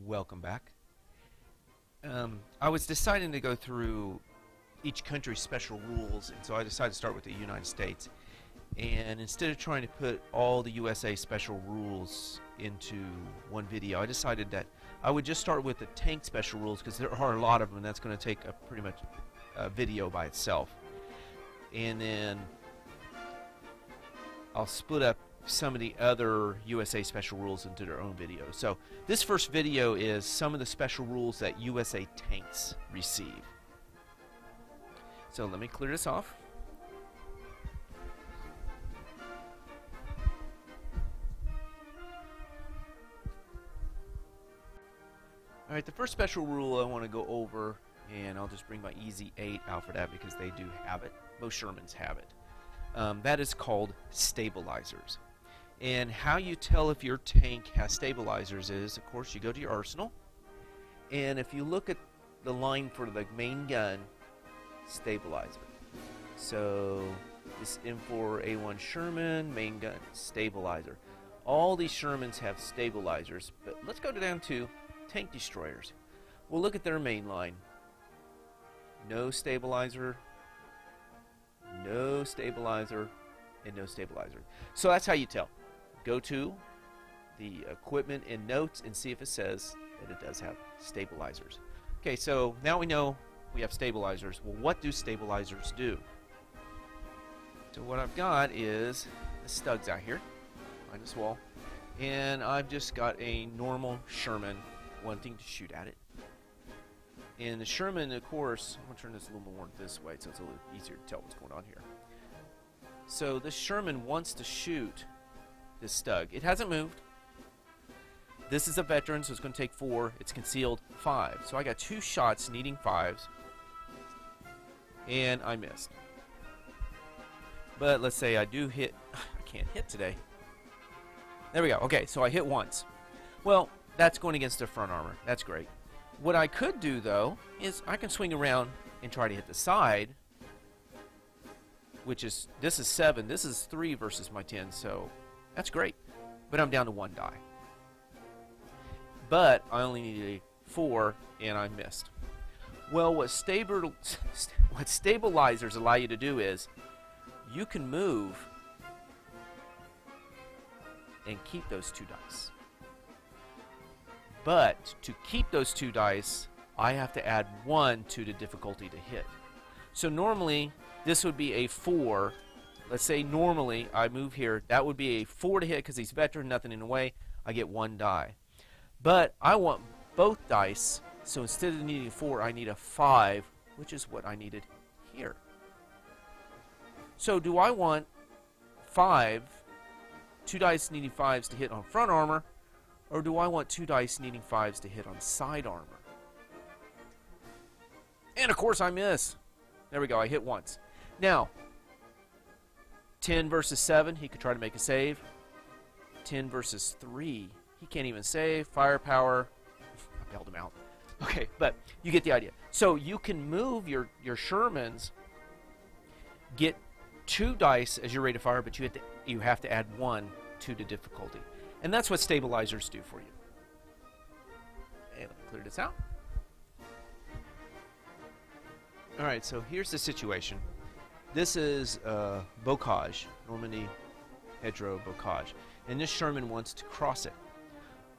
Welcome back. I was deciding to go through each country's special rules, and so I decided to start with the United States. And instead of trying to put all the USA special rules into one video, I decided that I would just start with the tank special rules because there are a lot of them, and that's going to take a pretty much a video by itself. And then I'll split up some of the other USA special rules into their own videos. So this first video is some of the special rules that USA tanks receive. So let me clear this off. Alright, the first special rule I want to go over, and I'll just bring my Easy 8 out for that because they do have it. Most Shermans have it. That is called stabilizers. And how you tell if your tank has stabilizers is, of course, you go to your arsenal, and if you look at the line for the main gun, stabilizer. So this M4A1 Sherman, main gun, stabilizer. All these Shermans have stabilizers, but let's go down to tank destroyers. We'll look at their main line. No stabilizer, no stabilizer, and no stabilizer. So that's how you tell. Go to the equipment and notes and see if it says that it does have stabilizers. Okay, so now we know we have stabilizers. Well, what do stabilizers do? So what I've got is the studs out here behind this wall, and I've just got a normal Sherman wanting to shoot at it. And the Sherman, of course, I'm going to turn this a little more this way so it's a little easier to tell what's going on here. So this Sherman wants to shoot this stug. It hasn't moved. This is a veteran, so it's going to take 4. It's concealed 5. So I got 2 shots needing 5s, and I missed. But let's say I do hit. I can't hit today. There we go. Okay, so I hit once. Well, that's going against the front armor. That's great. What I could do, though, is I can swing around and try to hit the side, which is, this is 7. This is 3 versus my 10, so that's great. But I'm down to 1 die. But I only needed a 4, and I missed. Well, what stabilizers allow you to do is you can move and keep those 2 dice. But to keep those 2 dice, I have to add 1 to the difficulty to hit. So normally, this would be a 4. Let's say normally I move here. That would be a 4 to hit because he's veteran, nothing in the way. I get 1 die. But I want both dice, so instead of needing a 4, I need a 5, which is what I needed here. So do I want 5, 2 dice needing 5s to hit on front armor, or do I want 2 dice needing 5s to hit on side armor? And of course I miss. There we go, I hit once. Now, 10 versus 7, he could try to make a save. 10 versus 3, he can't even save. Firepower, I bailed him out. Okay, but you get the idea. So you can move your Shermans, get 2 dice as your rate of fire, but you have to add 1 to the difficulty. And that's what stabilizers do for you. And let me clear this out. Alright, so here's the situation. This is Bocage, Normandy Hedgerow Bocage. And this Sherman wants to cross it.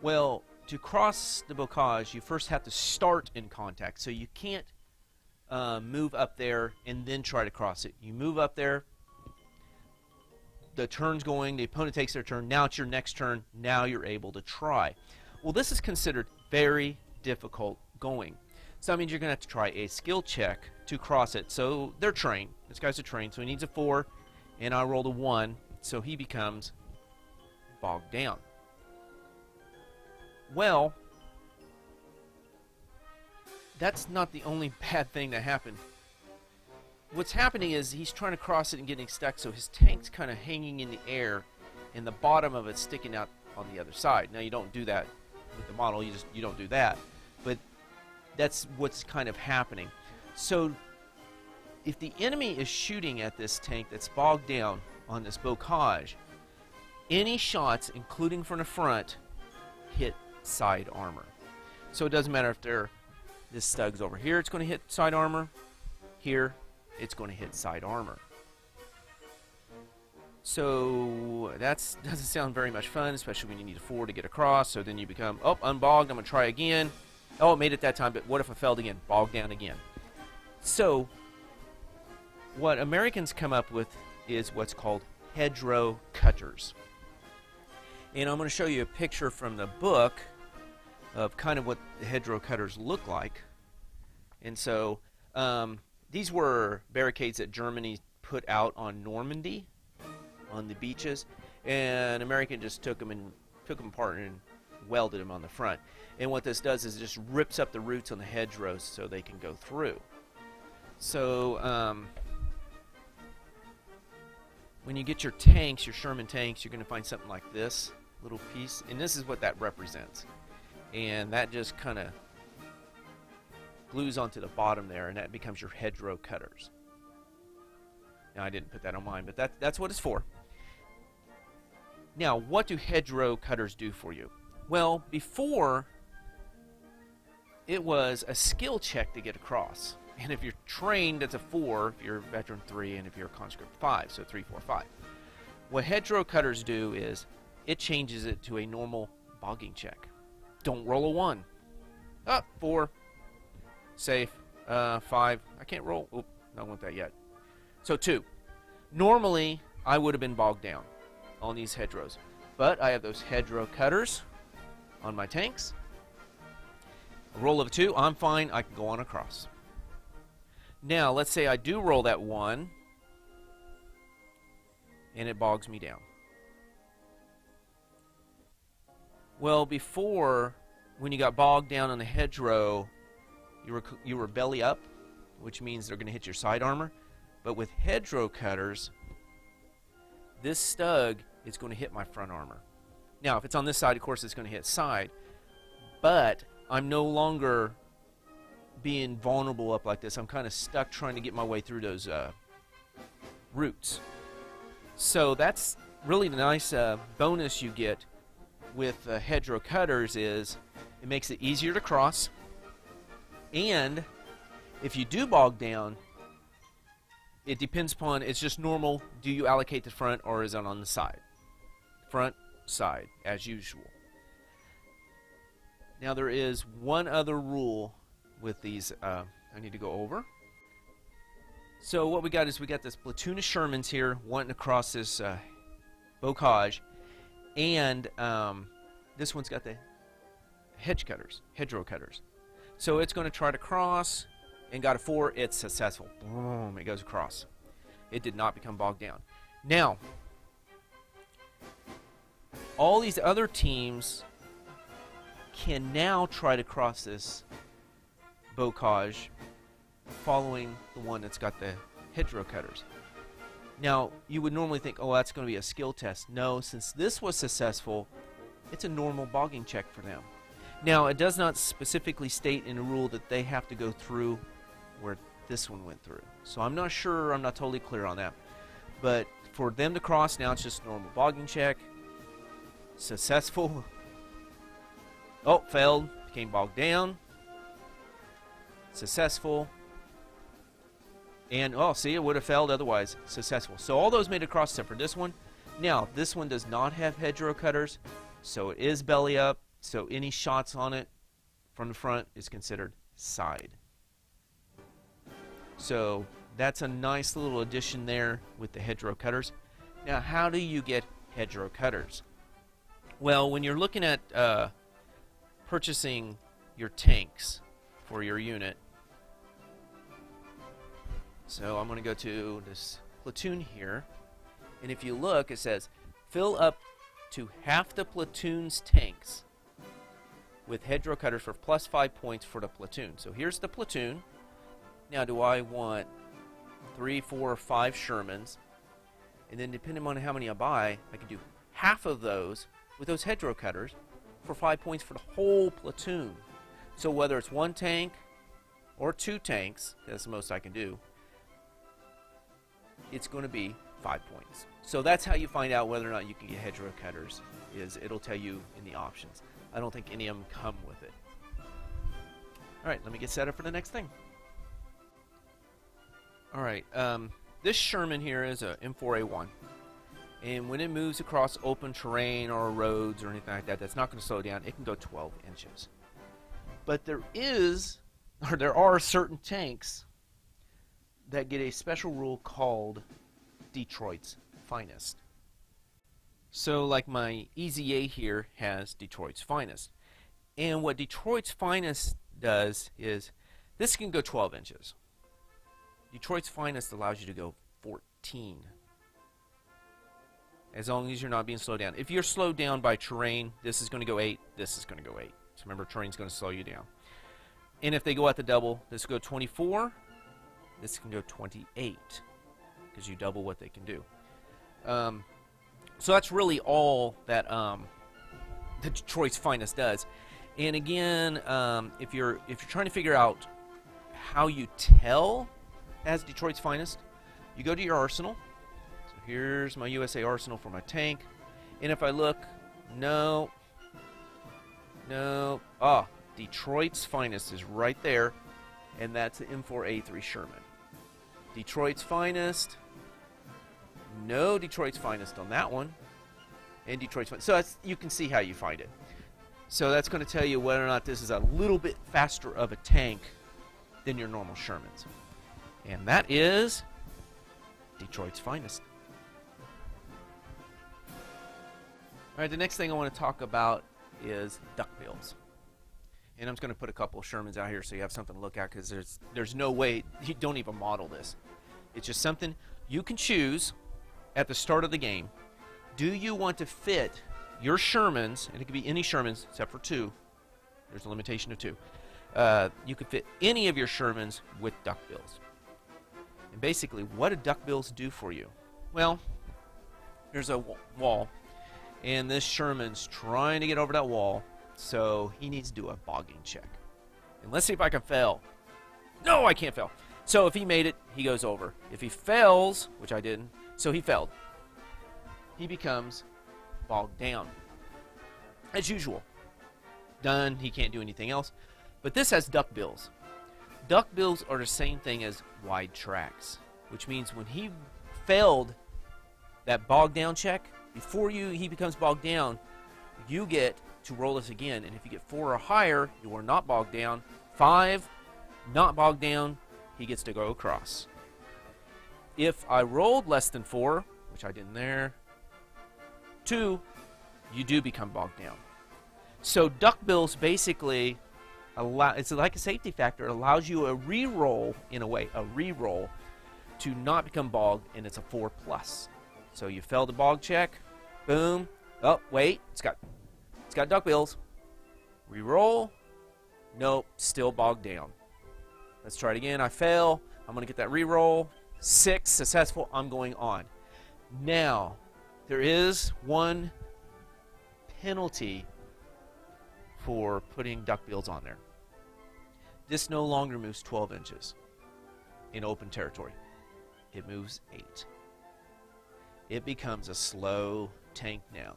Well, to cross the Bocage, you first have to start in contact. So you can't move up there and then try to cross it. You move up there, the turn's going, the opponent takes their turn, now it's your next turn, now you're able to try. Well, this is considered very difficult going. So that means you're going to have to try a skill check to cross it. So they're trained. This guy's a trained, so he needs a 4, and I rolled a 1, so he becomes bogged down. Well, that's not the only bad thing that happened. What's happening is he's trying to cross it and getting stuck, so his tank's kind of hanging in the air, and the bottom of it's sticking out on the other side. Now, you don't do that with the model. You don't do that, but that's what's kind of happening. So if the enemy is shooting at this tank that's bogged down on this Bocage, any shots, including from the front, hit side armor. So it doesn't matter if this stug's over here, it's going to hit side armor. Here, it's going to hit side armor. So that doesn't sound very much fun, especially when you need a 4 to get across. So then you become, oh, unbogged, I'm going to try again. Oh, it made it that time, but what if I failed again? Bogged down again. So what Americans come up with is what's called Hedgerow Cutters. And I'm going to show you a picture from the book of kind of what the hedgerow cutters look like. And so these were barricades that Germany put out on Normandy, on the beaches, and American just took them apart and welded them on the front. And what this does is it just rips up the roots on the hedgerows so they can go through. So when you get your tanks, your Sherman tanks, you're going to find something like this little piece, and this is what that represents. And that just kind of glues onto the bottom there, and that becomes your hedgerow cutters. Now, I didn't put that on mine, but that's what it's for. Now, what do hedgerow cutters do for you? Well, before, it was a skill check to get across. And if you're trained, it's a 4, if you're a veteran 3, and if you're a conscript 5, so 3, 4, 5. What hedgerow cutters do is it changes it to a normal bogging check. Don't roll a 1. 4. Safe. 5. I can't roll. Oop, don't want that yet. So 2. Normally, I would have been bogged down on these hedgerows. But I have those hedgerow cutters on my tanks. A roll of a 2, I'm fine. I can go on across. Now, let's say I do roll that 1, and it bogs me down. Well, before, when you got bogged down on the hedgerow, you were belly up, which means they're going to hit your side armor. But with hedgerow cutters, this stug is going to hit my front armor. Now, if it's on this side, of course, it's going to hit side. But I'm no longer being vulnerable up like this. I'm kind of stuck trying to get my way through those roots. So that's really the nice bonus you get with hedgerow cutters is it makes it easier to cross. And if you do bog down, it depends upon, it's just normal. Do you allocate the front or is it on the side? Front, side, as usual. Now there is one other rule with these I need to go over. So what we got is we got this platoon of Shermans here wanting to cross this bocage, and this one's got the hedgerow cutters. So it's going to try to cross, and got a 4. It's successful. Boom! It goes across. It did not become bogged down. Now, all these other teams can now try to cross this bocage following the one that's got the hedgerow cutters. Now, you would normally think, oh, that's going to be a skill test. No, since this was successful, it's a normal bogging check for them. Now, it does not specifically state in the rule that they have to go through where this one went through. So I'm not sure, I'm not totally clear on that. But for them to cross, now it's just a normal bogging check. Successful. Oh, failed. Became bogged down. Successful. And, oh, see, it would have failed otherwise. Successful. So all those made it across except for this one. Now, this one does not have hedgerow cutters, so it is belly up. So any shots on it from the front is considered side. So that's a nice little addition there with the hedgerow cutters. Now, how do you get hedgerow cutters? Well, when you're looking at purchasing your tanks for your unit, so I'm going to go to this platoon here, and if you look, it says fill up to half the platoon's tanks with hedgerow cutters for plus 5 points for the platoon. So here's the platoon. Now, do I want 3, 4, or 5 Shermans? And then depending on how many I buy, I can do half of those with those hedgerow cutters for 5 points for the whole platoon. So whether it's 1 tank or 2 tanks, that's the most I can do, it's going to be 5 points. So that's how you find out whether or not you can get hedgerow cutters, is it'll tell you in the options. I don't think any of them come with it. Alright, let me get set up for the next thing. Alright, this Sherman here is a M4A1. And when it moves across open terrain or roads or anything like that, that's not going to slow down. It can go 12 inches. But there are certain tanks that get a special rule called Detroit's Finest. So like my EZA here has Detroit's Finest. And what Detroit's Finest does is, this can go 12 inches. Detroit's Finest allows you to go 14. As long as you're not being slowed down. If you're slowed down by terrain, this is going to go 8, this is going to go 8. So remember, terrain's going to slow you down. And if they go at the double, this will go 24, this can go 28, because you double what they can do. So that's really all that the Detroit's Finest does. And again, if you're trying to figure out how you tell as Detroit's Finest, you go to your arsenal. So here's my USA arsenal for my tank. And if I look, no, Detroit's Finest is right there, and that's the M4A3 Sherman. Detroit's Finest, no Detroit's Finest on that one, and Detroit's Finest. So you can see how you find it. So that's going to tell you whether or not this is a little bit faster of a tank than your normal Shermans. And that is Detroit's Finest. Alright, the next thing I want to talk about is duckbills. And I'm just going to put a couple of Shermans out here so you have something to look at, because there's no way, you don't even model this. It's just something you can choose at the start of the game. Do you want to fit your Shermans, and it could be any Shermans except for 2. There's a limitation of 2. You could fit any of your Shermans with duckbills. And basically, what do duckbills do for you? Well, there's a wall, and this Sherman's trying to get over that wall, so he needs to do a bogging check. And let's see if I can fail. No, I can't fail. So if he made it, he goes over. If he fails, which I didn't, so he failed, he becomes bogged down. As usual. Done. He can't do anything else. But this has duckbills. Duckbills are the same thing as wide tracks, which means when he failed that bogged down check, before he becomes bogged down, you get to roll this again. And if you get 4 or higher, you are not bogged down. 5, not bogged down, he gets to go across. If I rolled less than 4, which I didn't there, 2, you do become bogged down. So duckbills basically it's like a safety factor. It allows you a re-roll, in a way, a re-roll to not become bogged, and it's a 4+. So you failed the bog check, boom. Oh, wait, it's got duckbills. Re-roll, nope, still bogged down. Let's try it again. I fail. I'm going to get that re-roll. 6, successful. I'm going on. Now, there is one penalty for putting duckbills on there. This no longer moves 12 inches in open territory. It moves 8. It becomes a slow tank now.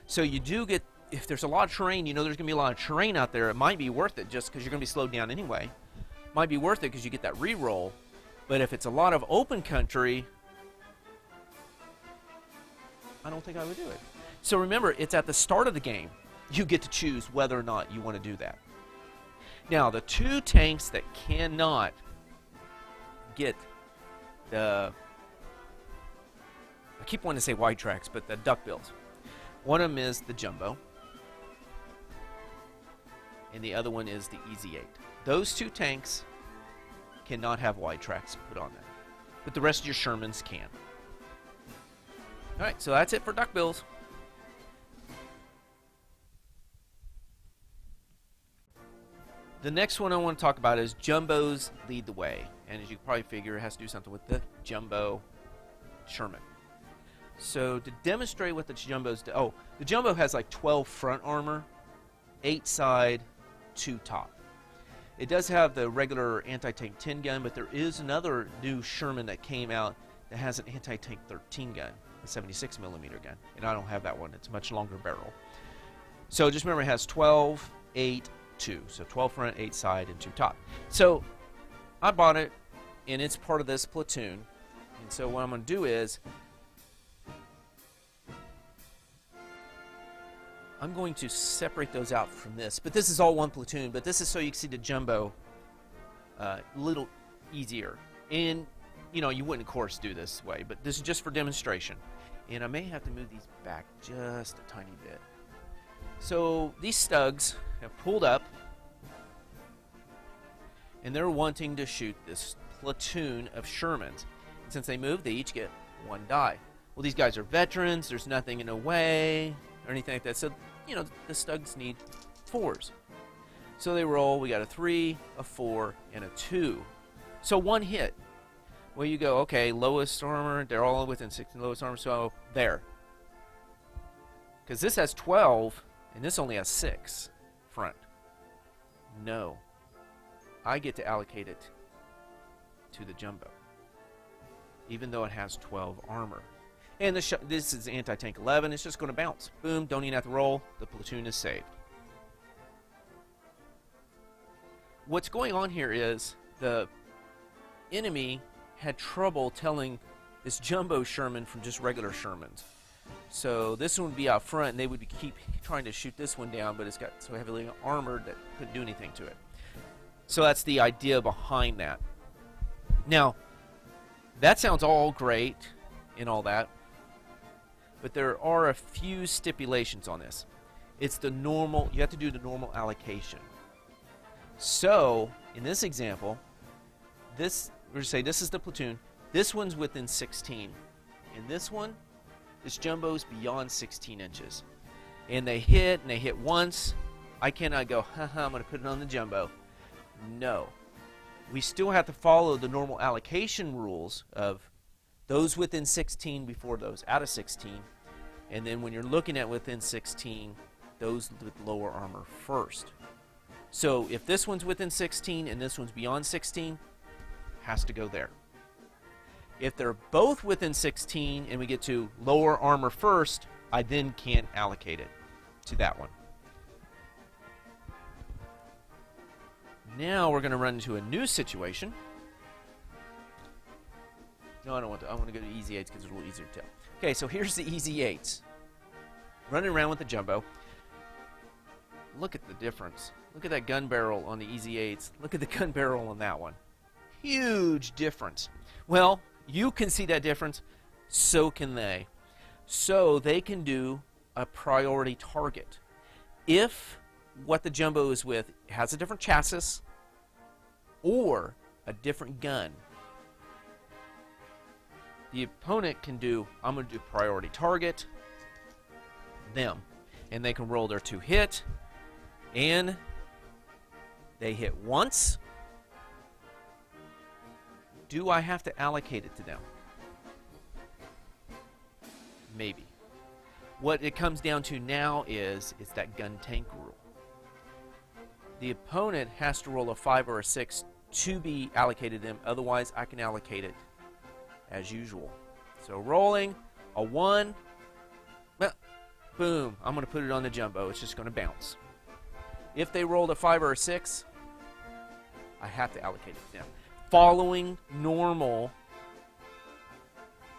So you do get, if there's a lot of terrain, you know there's going to be a lot of terrain out there, it might be worth it just because you're going to be slowed down anyway. Might be worth it because you get that re-roll. But if it's a lot of open country, I don't think I would do it. So remember, it's at the start of the game. You get to choose whether or not you want to do that. Now, the 2 tanks that cannot get the, I keep wanting to say wide tracks, but the duckbills. One of them is the Jumbo, and the other one is the EZ8. Those 2 tanks cannot have wide tracks put on them, but the rest of your Shermans can. All right, so that's it for duckbills. The next one I want to talk about is Jumbos lead the way. And as you can probably figure, it has to do something with the Jumbo Sherman. So to demonstrate what the Jumbos do, the Jumbo has like 12 front armor, 8 side, 2 top. It does have the regular anti-tank 10 gun, but there is another new Sherman that came out that has an anti-tank 13 gun, a 76mm gun. And I don't have that one. It's a much longer barrel. So just remember, it has 12, 8, 2. So 12 front, 8 side, and 2 top. So I bought it, and it's part of this platoon. And so what I'm going to do is I'm going to separate those out from this. But this is all one platoon. But this is so you can see the jumbo a little easier. And, you know, you wouldn't, of course, do this way. But this is just for demonstration. And I may have to move these back just a tiny bit. So these stugs have pulled up. And they're wanting to shoot this platoon of Shermans. And since they moved, they each get 1 die. Well, these guys are veterans. There's nothing in the way or anything like that. So, you know, the stugs need 4s. So they roll. We got a 3, a 4, and a 2. So 1 hit. Well, you go, okay, lowest armor. They're all within 16 lowest armor. So there. Because this has 12, and this only has 6 front. No. I get to allocate it to the jumbo, even though it has 12 armor. And this is anti-tank 11. It's just going to bounce. Boom, don't even have to roll. The platoon is saved. What's going on here is the enemy had trouble telling this jumbo Sherman from just regular Shermans. So this one would be out front, and they would keep trying to shoot this one down, but it's got so heavily armored that couldn't do anything to it. So that's the idea behind that. Now, that sounds all great and all that, but there are a few stipulations on this. It's the normal, you have to do the normal allocation. So, in this example, we're going to say this is the platoon. This one's within 16. And this one, this jumbo's beyond 16 inches. And they hit once. I cannot go, haha, I'm going to put it on the jumbo. No. We still have to follow the normal allocation rules of those within 16 before those out of 16. And then when you're looking at within 16, those with lower armor first. So if this one's within 16 and this one's beyond 16, has to go there. If they're both within 16 and we get to lower armor first, I then can't allocate it to that one. Now we're going to run into a new situation. No, I don't want to. I want to go to easy 8s because it's a little easier to tell. Okay, so here's the easy 8s. Running around with the jumbo. Look at the difference. Look at that gun barrel on the easy 8s. Look at the gun barrel on that one. Huge difference. Well, you can see that difference. So can they. So they can do a priority target. If what the jumbo is with has a different chassis or a different gun, the opponent can do, I'm going to do priority target, them. And they can roll their 2 hit, and they hit once. Do I have to allocate it to them? Maybe. What it comes down to now is that gun tank rule. The opponent has to roll a 5 or a 6 to be allocated to them. Otherwise, I can allocate it as usual. So rolling a 1. Boom. I'm going to put it on the jumbo. It's just going to bounce. If they rolled a 5 or a 6, I have to allocate it to them. Following normal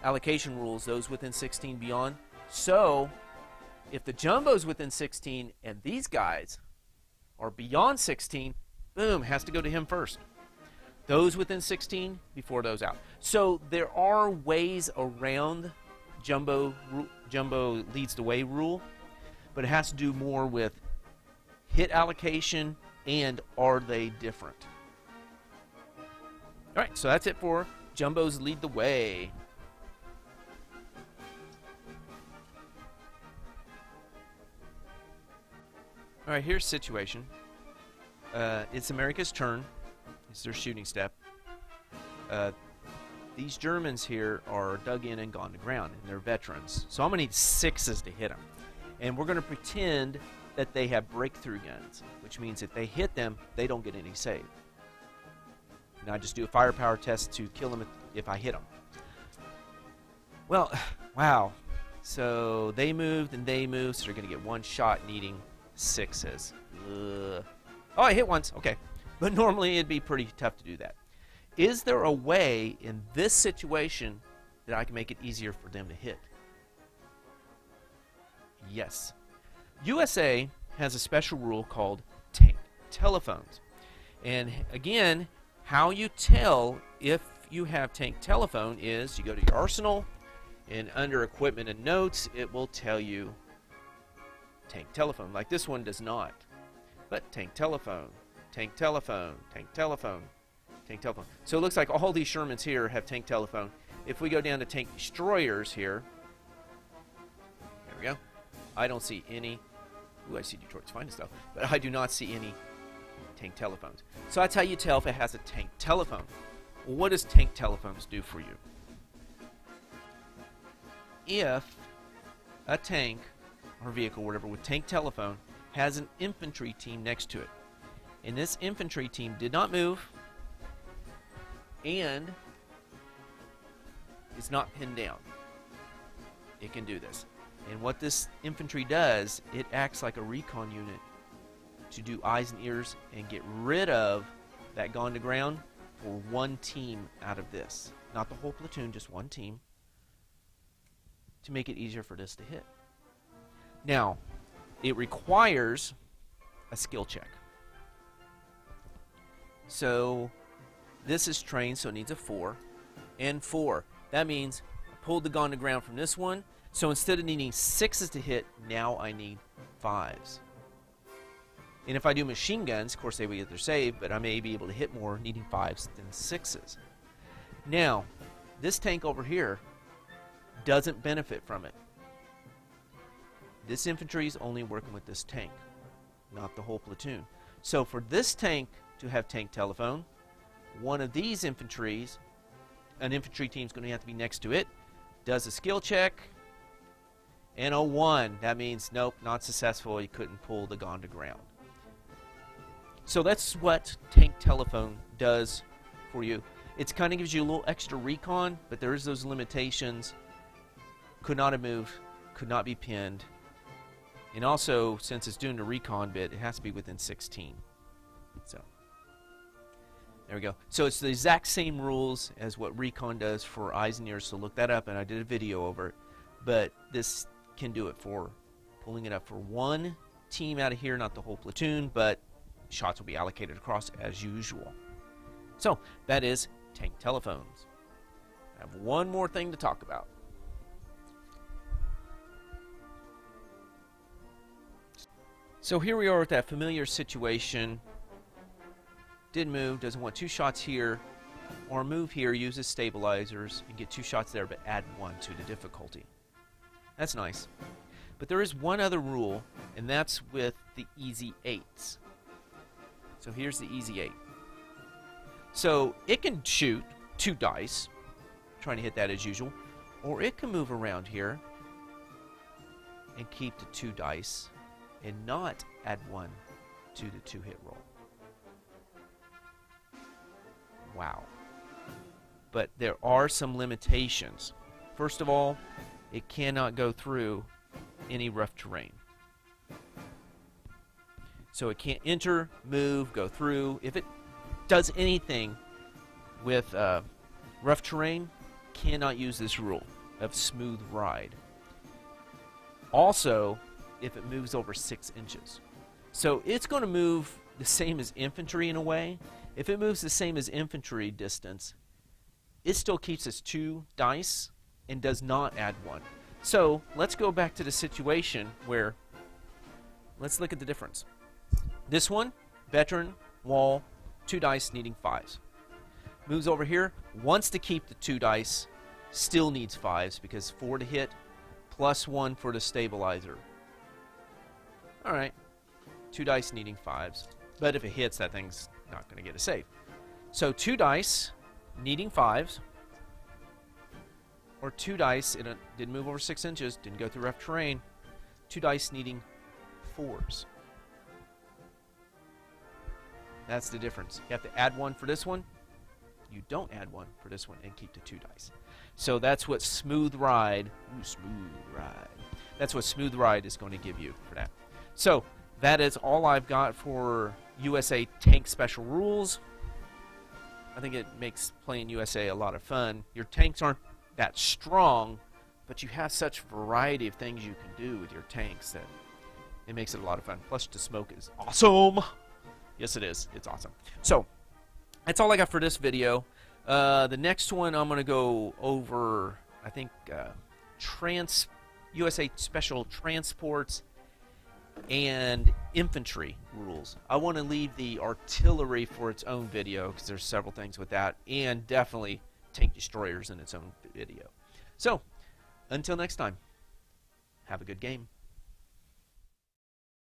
allocation rules, those within 16 beyond. So, if the jumbo's within 16 and these guys are beyond 16, boom, has to go to him first. Those within 16 before those out. So there are ways around jumbo leads the way rule, but it has to do more with hit allocation and are they different. All right, so that's it for jumbos lead the way. All right, here's the situation. It's America's turn. It's their shooting step. These Germans here are dug in and gone to ground, and they're veterans. So I'm going to need 6s to hit them. And we're going to pretend that they have breakthrough guns, which means if they hit them, they don't get any save. And I just do a firepower test to kill them if I hit them. Well, wow. So they moved and they moved, so they're going to get 1 shot needing 6s. Ugh. Oh, I hit once. Okay. But normally it'd be pretty tough to do that. Is there a way in this situation that I can make it easier for them to hit? Yes. USA has a special rule called tank telephones. And again, how you tell if you have tank telephone is you go to your arsenal, and under equipment and notes, it will tell you tank telephone. Like this one does not. But tank telephone, tank telephone, tank telephone, tank telephone. So it looks like all these Shermans here have tank telephone. If we go down to tank destroyers here, there we go. I don't see any. Ooh, I see Detroit's finest stuff, but I do not see any tank telephones. So that's how you tell if it has a tank telephone. Well, what does tank telephones do for you? If a tank or vehicle, whatever, with tank telephone has an infantry team next to it, and this infantry team did not move and is not pinned down, it can do this. And what this infantry does, it acts like a recon unit to do eyes and ears and get rid of that gone to ground for one team out of this. Not the whole platoon, just one team, to make it easier for this to hit. Now, it requires a skill check. So this is trained, so it needs a 4 and 4. That means I pulled the gone to ground from this one. So instead of needing 6s to hit, now I need 5s. And if I do machine guns, of course they will get their save, but I may be able to hit more needing 5s than 6s. Now, this tank over here doesn't benefit from it. This infantry is only working with this tank, not the whole platoon. So for this tank to have tank telephone, one of these infantries, an infantry team is going to have to be next to it, does a skill check, and a 1. That means, nope, not successful. You couldn't pull the gone to ground. So that's what tank telephone does for you. It kind of gives you a little extra recon, but there is those limitations. Could not have moved, could not be pinned. And also, since it's doing the recon bit, it has to be within 16. So, there we go. So it's the exact same rules as what recon does for eyes and ears, so look that up, and I did a video over it. But this can do it for pulling it up for one team out of here, not the whole platoon, but shots will be allocated across as usual. So that is tank telephones. I have one more thing to talk about. So here we are with that familiar situation. Did move, doesn't want 2 shots here, or move here, uses stabilizers, and get 2 shots there, but add 1 to the difficulty. That's nice. But there is one other rule, and that's with the easy 8s. So here's the easy 8. So it can shoot 2 dice, trying to hit that as usual, or it can move around here and keep the 2 dice and not add 1 to the 2-hit roll. Wow. But there are some limitations. First of all, it cannot go through any rough terrain. So it can't enter, move, go through. If it does anything with rough terrain, cannot use this rule of smooth ride. Also, if it moves over 6 inches. So it's going to move the same as infantry in a way. If it moves the same as infantry distance, it still keeps its 2 dice and does not add 1. So let's go back to the situation where, let's look at the difference. This one, veteran, wall, 2 dice needing 5s. Moves over here, wants to keep the 2 dice, still needs 5s because 4 to hit, plus 1 for the stabilizer. Alright, 2 dice needing 5s. But if it hits, that thing's not going to get a save. So 2 dice needing 5s. Or 2 dice, it didn't move over 6 inches, didn't go through rough terrain. 2 dice needing 4s. That's the difference. You have to add 1 for this one. You don't add 1 for this one and keep the 2 dice. So that's what smooth ride, smooth ride. That's what smooth ride is going to give you for that. So that is all I've got for USA Tank Special Rules. I think it makes playing USA a lot of fun. Your tanks aren't that strong, but you have such variety of things you can do with your tanks that it makes it a lot of fun. Plus, the smoke is awesome. Yes, it is. It's awesome. So, that's all I got for this video. The next one, I'm going to go over, I think, USA Special Transports and infantry rules. I want to leave the artillery for its own video because there's several things with that, and definitely tank destroyers in its own video. So, until next time, have a good game.